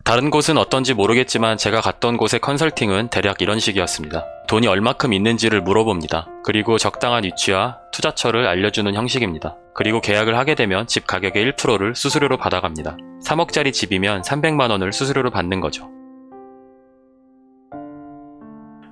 다른 곳은 어떤지 모르겠지만 제가 갔던 곳의 컨설팅은 대략 이런 식이었습니다. 돈이 얼마큼 있는지를 물어봅니다. 그리고 적당한 위치와 투자처를 알려주는 형식입니다. 그리고 계약을 하게 되면 집 가격의 1%를 수수료로 받아갑니다. 3억짜리 집이면 300만 원을 수수료로 받는 거죠.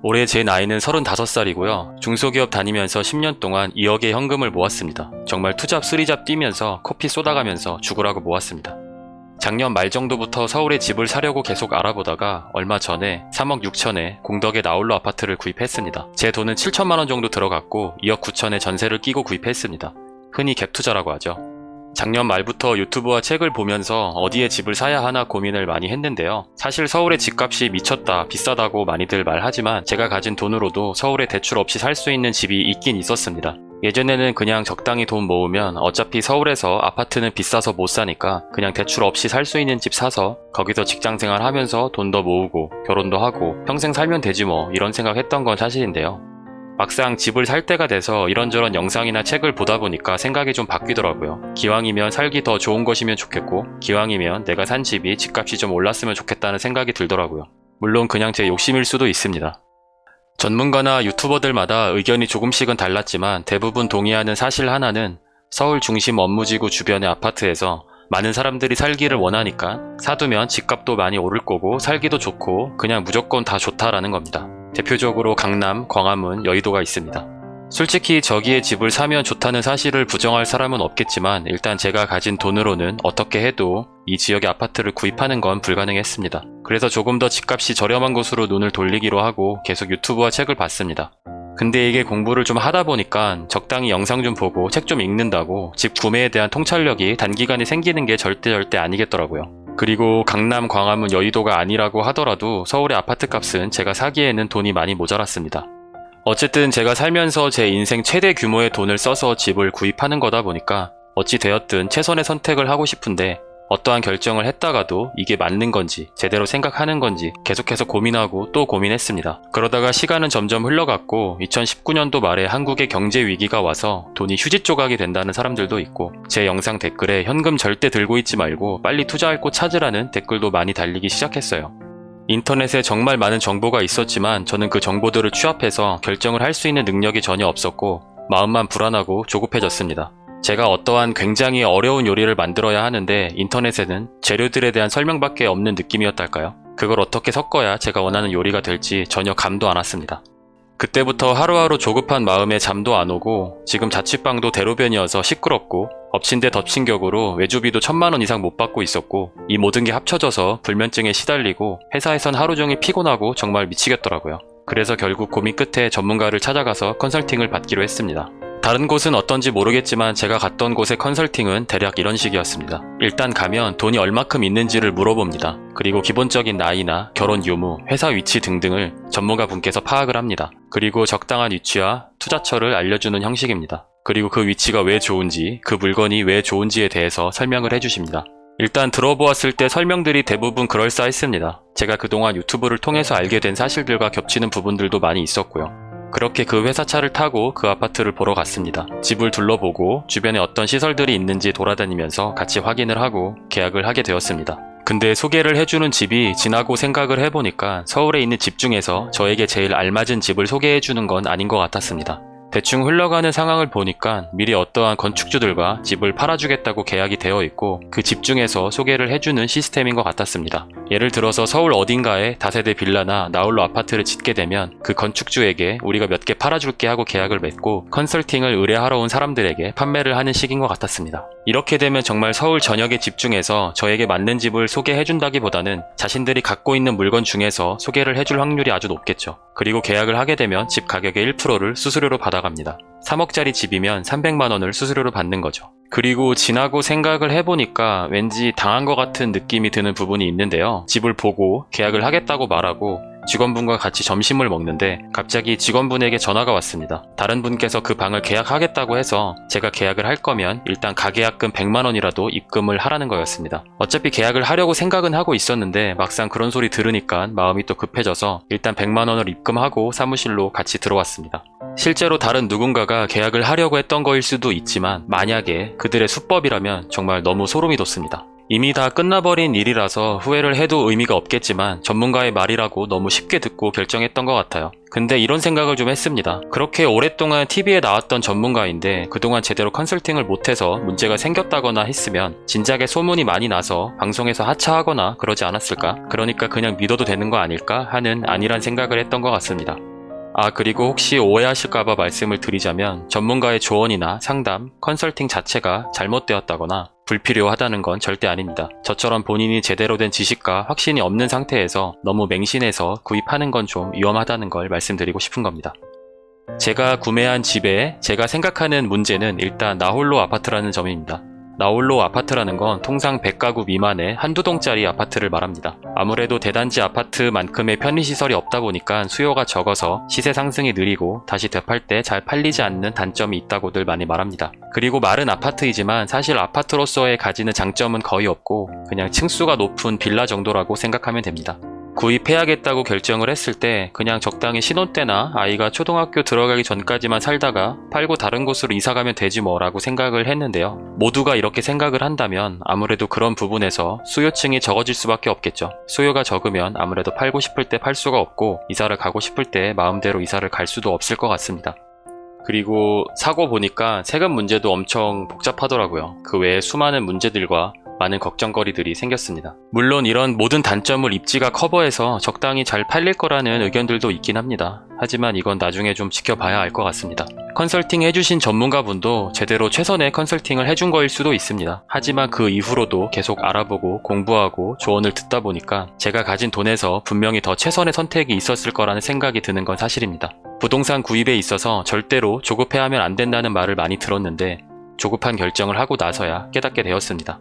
올해 제 나이는 35살이고요. 중소기업 다니면서 10년 동안 2억의 현금을 모았습니다. 정말 투잡 쓰리잡 뛰면서 커피 쏟아가면서 죽으라고 모았습니다. 작년 말 정도부터 서울에 집을 사려고 계속 알아보다가 얼마 전에 3억 6천에 공덕의 나홀로 아파트를 구입했습니다. 제 돈은 7천만 원 정도 들어갔고 2억 9천에 전세를 끼고 구입했습니다. 흔히 갭투자라고 하죠. 작년 말부터 유튜브와 책을 보면서 어디에 집을 사야 하나 고민을 많이 했는데요. 사실 서울의 집값이 미쳤다, 비싸다고 많이들 말하지만 제가 가진 돈으로도 서울에 대출 없이 살 수 있는 집이 있긴 있었습니다. 예전에는 그냥 적당히 돈 모으면 어차피 서울에서 아파트는 비싸서 못 사니까 그냥 대출 없이 살 수 있는 집 사서 거기서 직장생활 하면서 돈 더 모으고 결혼도 하고 평생 살면 되지 뭐, 이런 생각했던 건 사실인데요. 막상 집을 살 때가 돼서 이런저런 영상이나 책을 보다 보니까 생각이 좀 바뀌더라고요. 기왕이면 살기 더 좋은 것이면 좋겠고, 기왕이면 내가 산 집이 집값이 좀 올랐으면 좋겠다는 생각이 들더라고요. 물론 그냥 제 욕심일 수도 있습니다. 전문가나 유튜버들마다 의견이 조금씩은 달랐지만 대부분 동의하는 사실 하나는 서울 중심 업무지구 주변의 아파트에서 많은 사람들이 살기를 원하니까 사두면 집값도 많이 오를 거고 살기도 좋고 그냥 무조건 다 좋다라는 겁니다. 대표적으로 강남, 광화문, 여의도가 있습니다. 솔직히 저기에 집을 사면 좋다는 사실을 부정할 사람은 없겠지만 일단 제가 가진 돈으로는 어떻게 해도 이 지역의 아파트를 구입하는 건 불가능했습니다. 그래서 조금 더 집값이 저렴한 곳으로 눈을 돌리기로 하고 계속 유튜브와 책을 봤습니다. 근데 이게 공부를 좀 하다 보니까 적당히 영상 좀 보고 책 좀 읽는다고 집 구매에 대한 통찰력이 단기간에 생기는 게 절대 아니겠더라고요. 그리고 강남, 광화문, 여의도가 아니라고 하더라도 서울의 아파트 값은 제가 사기에는 돈이 많이 모자랐습니다. 어쨌든 제가 살면서 제 인생 최대 규모의 돈을 써서 집을 구입하는 거다 보니까 어찌 되었든 최선의 선택을 하고 싶은데 어떠한 결정을 했다가도 이게 맞는 건지 제대로 생각하는 건지 계속해서 고민하고 또 고민했습니다. 그러다가 시간은 점점 흘러갔고 2019년도 말에 한국의 경제 위기가 와서 돈이 휴지 조각이 된다는 사람들도 있고 제 영상 댓글에 현금 절대 들고 있지 말고 빨리 투자할 곳 찾으라는 댓글도 많이 달리기 시작했어요. 인터넷에 정말 많은 정보가 있었지만 저는 그 정보들을 취합해서 결정을 할 수 있는 능력이 전혀 없었고 마음만 불안하고 조급해졌습니다. 제가 어떠한 굉장히 어려운 요리를 만들어야 하는데 인터넷에는 재료들에 대한 설명밖에 없는 느낌이었달까요? 그걸 어떻게 섞어야 제가 원하는 요리가 될지 전혀 감도 안 왔습니다. 그때부터 하루하루 조급한 마음에 잠도 안 오고 지금 자취방도 대로변이어서 시끄럽고 엎친 데 덮친 격으로 외주비도 1,000만 원 이상 못 받고 있었고 이 모든 게 합쳐져서 불면증에 시달리고 회사에선 하루 종일 피곤하고 정말 미치겠더라고요. 그래서 결국 고민 끝에 전문가를 찾아가서 컨설팅을 받기로 했습니다. 다른 곳은 어떤지 모르겠지만 제가 갔던 곳의 컨설팅은 대략 이런 식이었습니다. 일단 가면 돈이 얼마큼 있는지를 물어봅니다. 그리고 기본적인 나이나 결혼 유무, 회사 위치 등등을 전문가 분께서 파악을 합니다. 그리고 적당한 위치와 투자처를 알려주는 형식입니다. 그리고 그 위치가 왜 좋은지, 그 물건이 왜 좋은지에 대해서 설명을 해주십니다. 일단 들어보았을 때 설명들이 대부분 그럴싸했습니다. 제가 그동안 유튜브를 통해서 알게 된 사실들과 겹치는 부분들도 많이 있었고요. 그렇게 그 회사 차를 타고 그 아파트를 보러 갔습니다. 집을 둘러보고 주변에 어떤 시설들이 있는지 돌아다니면서 같이 확인을 하고 계약을 하게 되었습니다. 근데 소개를 해주는 집이 지나고 생각을 해보니까 서울에 있는 집 중에서 저에게 제일 알맞은 집을 소개해주는 건 아닌 것 같았습니다. 대충 흘러가는 상황을 보니까 미리 어떠한 건축주들과 집을 팔아주겠다고 계약이 되어 있고 그 집 중에서 소개를 해주는 시스템인 것 같았습니다. 예를 들어서 서울 어딘가에 다세대 빌라나 나홀로 아파트를 짓게 되면 그 건축주에게 우리가 몇 개 팔아줄게 하고 계약을 맺고 컨설팅을 의뢰하러 온 사람들에게 판매를 하는 식인 것 같았습니다. 이렇게 되면 정말 서울 전역의 집 중에서 저에게 맞는 집을 소개해준다기보다는 자신들이 갖고 있는 물건 중에서 소개를 해줄 확률이 아주 높겠죠. 그리고 계약을 하게 되면 집 가격의 1%를 수수료로 받아갑니다. 3억짜리 집이면 300만 원을 수수료로 받는 거죠. 그리고 지나고 생각을 해보니까 왠지 당한 것 같은 느낌이 드는 부분이 있는데요. 집을 보고 계약을 하겠다고 말하고 직원분과 같이 점심을 먹는데 갑자기 직원분에게 전화가 왔습니다. 다른 분께서 그 방을 계약하겠다고 해서 제가 계약을 할 거면 일단 가계약금 100만 원이라도 입금을 하라는 거였습니다. 어차피 계약을 하려고 생각은 하고 있었는데 막상 그런 소리 들으니까 마음이 또 급해져서 일단 100만 원을 입금하고 사무실로 같이 들어왔습니다. 실제로 다른 누군가가 계약을 하려고 했던 거일 수도 있지만 만약에 그들의 수법이라면 정말 너무 소름이 돋습니다. 이미 다 끝나버린 일이라서 후회를 해도 의미가 없겠지만 전문가의 말이라고 너무 쉽게 듣고 결정했던 것 같아요. 근데 이런 생각을 좀 했습니다. 그렇게 오랫동안 TV에 나왔던 전문가인데 그동안 제대로 컨설팅을 못해서 문제가 생겼다거나 했으면 진작에 소문이 많이 나서 방송에서 하차하거나 그러지 않았을까? 그러니까 그냥 믿어도 되는 거 아닐까? 하는 안일한 생각을 했던 것 같습니다. 그리고 혹시 오해하실까봐 말씀을 드리자면 전문가의 조언이나 상담, 컨설팅 자체가 잘못되었다거나 불필요하다는 건 절대 아닙니다. 저처럼 본인이 제대로 된 지식과 확신이 없는 상태에서 너무 맹신해서 구입하는 건 좀 위험하다는 걸 말씀드리고 싶은 겁니다. 제가 구매한 집에 제가 생각하는 문제는 일단 나홀로 아파트라는 점입니다. 나홀로 아파트라는 건 통상 100가구 미만의 한두 동짜리 아파트를 말합니다. 아무래도 대단지 아파트만큼의 편의시설이 없다 보니까 수요가 적어서 시세 상승이 느리고 다시 되팔 때 잘 팔리지 않는 단점이 있다고들 많이 말합니다. 그리고 말은 아파트이지만 사실 아파트로서의 가지는 장점은 거의 없고 그냥 층수가 높은 빌라 정도라고 생각하면 됩니다. 구입해야겠다고 결정을 했을 때 그냥 적당히 신혼 때나 아이가 초등학교 들어가기 전까지만 살다가 팔고 다른 곳으로 이사가면 되지 뭐라고 생각을 했는데요. 모두가 이렇게 생각을 한다면 아무래도 그런 부분에서 수요층이 적어질 수밖에 없겠죠. 수요가 적으면 아무래도 팔고 싶을 때 팔 수가 없고 이사를 가고 싶을 때 마음대로 이사를 갈 수도 없을 것 같습니다. 그리고 사고 보니까 세금 문제도 엄청 복잡하더라고요. 그 외에 수많은 문제들과 많은 걱정거리들이 생겼습니다. 물론 이런 모든 단점을 입지가 커버해서 적당히 잘 팔릴 거라는 의견들도 있긴 합니다. 하지만 이건 나중에 좀 지켜봐야 알 것 같습니다. 컨설팅 해주신 전문가분도 제대로 최선의 컨설팅을 해준 거일 수도 있습니다. 하지만 그 이후로도 계속 알아보고 공부하고 조언을 듣다 보니까 제가 가진 돈에서 분명히 더 최선의 선택이 있었을 거라는 생각이 드는 건 사실입니다. 부동산 구입에 있어서 절대로 조급해하면 안 된다는 말을 많이 들었는데 조급한 결정을 하고 나서야 깨닫게 되었습니다.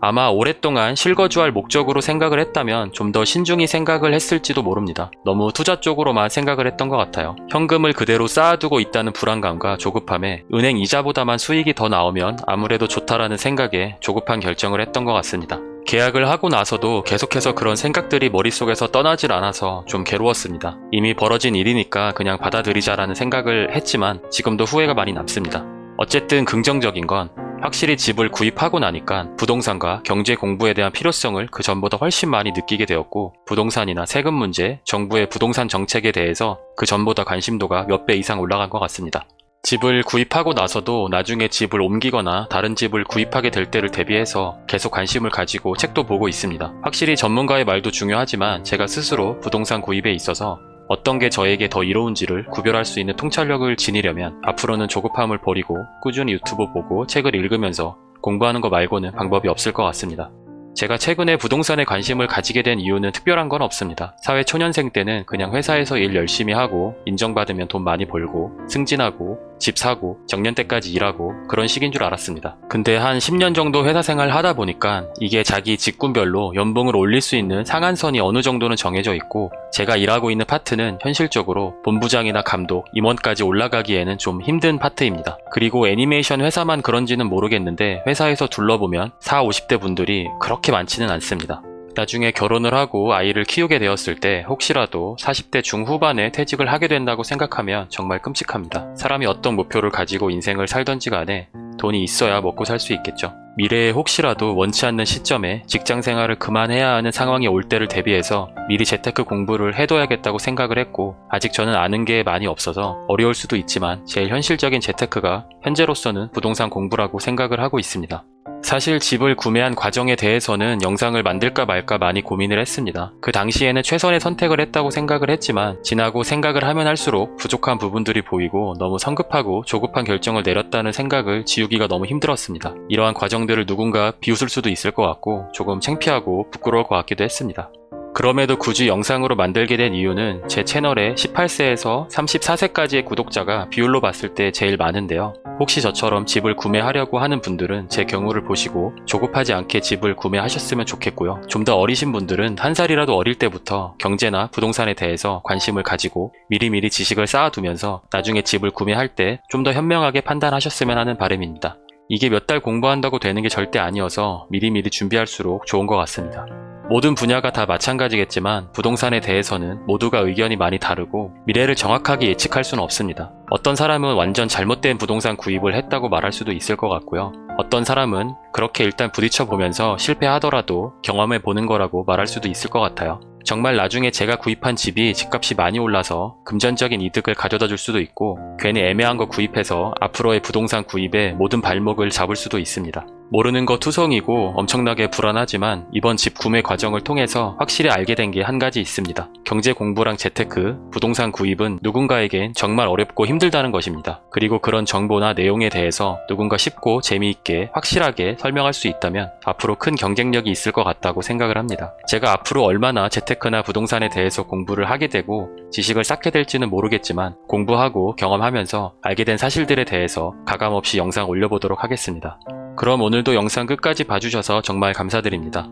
아마 오랫동안 실거주할 목적으로 생각을 했다면 좀 더 신중히 생각을 했을지도 모릅니다. 너무 투자 쪽으로만 생각을 했던 것 같아요. 현금을 그대로 쌓아두고 있다는 불안감과 조급함에 은행 이자보다만 수익이 더 나오면 아무래도 좋다라는 생각에 조급한 결정을 했던 것 같습니다. 계약을 하고 나서도 계속해서 그런 생각들이 머릿속에서 떠나질 않아서 좀 괴로웠습니다. 이미 벌어진 일이니까 그냥 받아들이자라는 생각을 했지만 지금도 후회가 많이 남습니다. 어쨌든 긍정적인 건 확실히 집을 구입하고 나니까 부동산과 경제 공부에 대한 필요성을 그 전보다 훨씬 많이 느끼게 되었고 부동산이나 세금 문제, 정부의 부동산 정책에 대해서 그 전보다 관심도가 몇 배 이상 올라간 것 같습니다. 집을 구입하고 나서도 나중에 집을 옮기거나 다른 집을 구입하게 될 때를 대비해서 계속 관심을 가지고 책도 보고 있습니다. 확실히 전문가의 말도 중요하지만 제가 스스로 부동산 구입에 있어서 어떤 게 저에게 더 이로운지를 구별할 수 있는 통찰력을 지니려면 앞으로는 조급함을 버리고 꾸준히 유튜브 보고 책을 읽으면서 공부하는 거 말고는 방법이 없을 것 같습니다. 제가 최근에 부동산에 관심을 가지게 된 이유는 특별한 건 없습니다. 사회 초년생 때는 그냥 회사에서 일 열심히 하고 인정받으면 돈 많이 벌고 승진하고 집 사고 정년 때까지 일하고 그런 식인 줄 알았습니다. 근데 한 10년 정도 회사 생활 하다 보니까 이게 자기 직군별로 연봉을 올릴 수 있는 상한선이 어느 정도는 정해져 있고 제가 일하고 있는 파트는 현실적으로 본부장이나 감독, 임원까지 올라가기에는 좀 힘든 파트입니다. 그리고 애니메이션 회사만 그런지는 모르겠는데 회사에서 둘러보면 40, 50대 분들이 그렇게 많지는 않습니다. 나중에 결혼을 하고 아이를 키우게 되었을 때 혹시라도 40대 중후반에 퇴직을 하게 된다고 생각하면 정말 끔찍합니다. 사람이 어떤 목표를 가지고 인생을 살던지 간에 돈이 있어야 먹고 살 수 있겠죠. 미래에 혹시라도 원치 않는 시점에 직장 생활을 그만해야 하는 상황이 올 때를 대비해서 미리 재테크 공부를 해둬야겠다고 생각을 했고 아직 저는 아는 게 많이 없어서 어려울 수도 있지만 제일 현실적인 재테크가 현재로서는 부동산 공부라고 생각을 하고 있습니다. 사실 집을 구매한 과정에 대해서는 영상을 만들까 말까 많이 고민을 했습니다. 그 당시에는 최선의 선택을 했다고 생각을 했지만 지나고 생각을 하면 할수록 부족한 부분들이 보이고 너무 성급하고 조급한 결정을 내렸다는 생각을 지우기가 너무 힘들었습니다. 이러한 과정들을 누군가 비웃을 수도 있을 것 같고 조금 창피하고 부끄러울 것 같기도 했습니다. 그럼에도 굳이 영상으로 만들게 된 이유는 제 채널에 18세에서 34세까지의 구독자가 비율로 봤을 때 제일 많은데요. 혹시 저처럼 집을 구매하려고 하는 분들은 제 경우를 보시고 조급하지 않게 집을 구매하셨으면 좋겠고요. 좀 더 어리신 분들은 한 살이라도 어릴 때부터 경제나 부동산에 대해서 관심을 가지고 미리미리 지식을 쌓아두면서 나중에 집을 구매할 때 좀 더 현명하게 판단하셨으면 하는 바람입니다. 이게 몇 달 공부한다고 되는 게 절대 아니어서 미리미리 준비할수록 좋은 것 같습니다. 모든 분야가 다 마찬가지겠지만 부동산에 대해서는 모두가 의견이 많이 다르고 미래를 정확하게 예측할 수는 없습니다. 어떤 사람은 완전 잘못된 부동산 구입을 했다고 말할 수도 있을 것 같고요. 어떤 사람은 그렇게 일단 부딪혀 보면서 실패하더라도 경험해 보는 거라고 말할 수도 있을 것 같아요. 정말 나중에 제가 구입한 집이 집값이 많이 올라서 금전적인 이득을 가져다 줄 수도 있고 괜히 애매한 거 구입해서 앞으로의 부동산 구입에 모든 발목을 잡을 수도 있습니다. 모르는 거 투성이고 엄청나게 불안하지만 이번 집 구매 과정을 통해서 확실히 알게 된 게 한 가지 있습니다. 경제 공부랑 재테크, 부동산 구입은 누군가에겐 정말 어렵고 힘들다는 것입니다. 그리고 그런 정보나 내용에 대해서 누군가 쉽고 재미있게 확실하게 설명할 수 있다면 앞으로 큰 경쟁력이 있을 것 같다고 생각을 합니다. 제가 앞으로 얼마나 재테크나 부동산에 대해서 공부를 하게 되고 지식을 쌓게 될지는 모르겠지만 공부하고 경험하면서 알게 된 사실들에 대해서 가감없이 영상 올려보도록 하겠습니다. 그럼 오늘도 영상 끝까지 봐주셔서 정말 감사드립니다.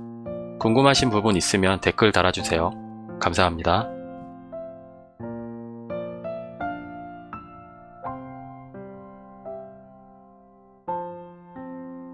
궁금하신 부분 있으면 댓글 달아주세요. 감사합니다.